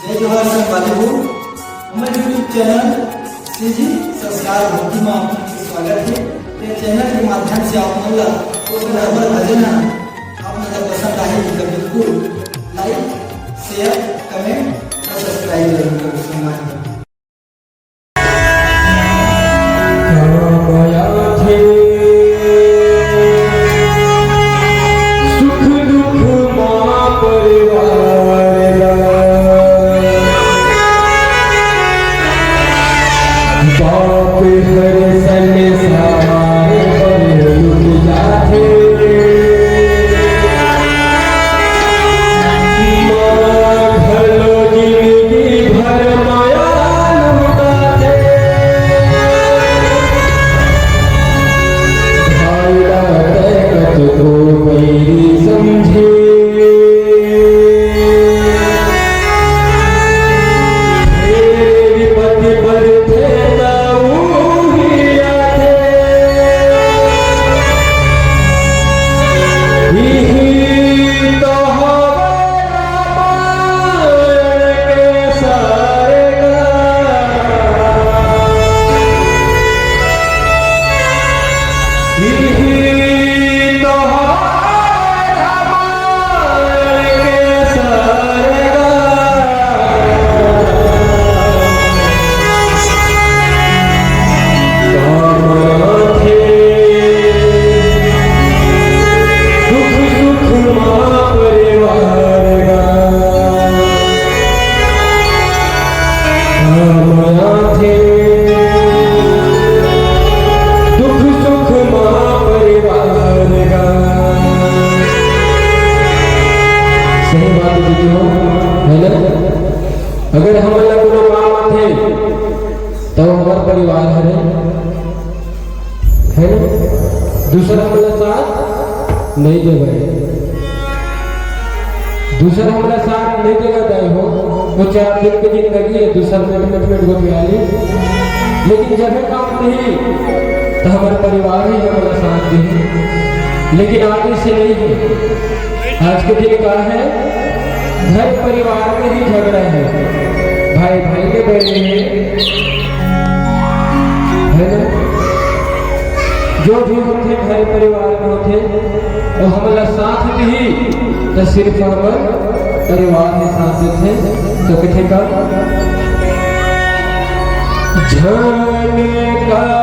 जय जोहार संगवारी हो हमारे यूट्यूब चैनल श्री संस्कार भक्ति में आपका स्वागत है। ये चैनल के माध्यम से आप मतलब तो बराबर भजन आप मतलब पसंद आए तो बिल्कुल लाइक शेयर कमेंट और सब्सक्राइब जरूर करें। संगवारी अगर हम कोनो काम थे तो हमारे परिवार है ना दूसरा हमारा साथ नहीं देगा दूसरा हमारा साथ नहीं देगा जाए हो वो 4 दिन की जिंदगी है दूसरा मिनट को प्याली लेकिन जब काम नहीं तो हमारा परिवार ही हमारा साथ दे लेकिन आगे से नहीं है। आज के दिन का है घर परिवार में ही झगड़ा है भाई भाई के बैठे है ना जो भी होते घर परिवार में होते वो हमारा साथ भी तो सिर्फ हमारे परिवार में साथ थे तो किथे का झन कर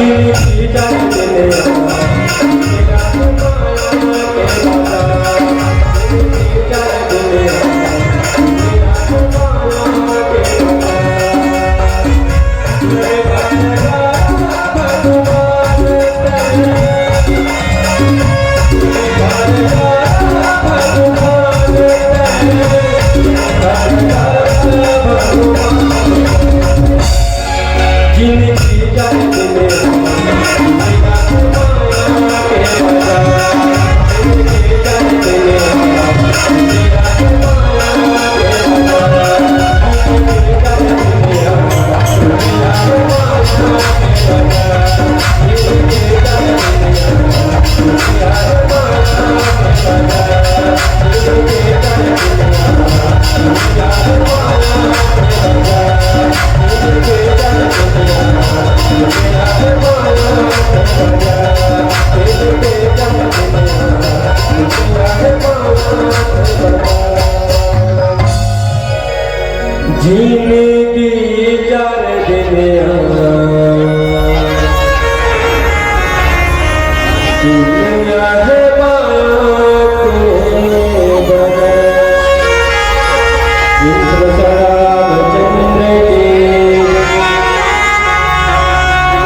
जिंदगी चार दिन जिंदगी चार दिन दुनिया है माया के बगैर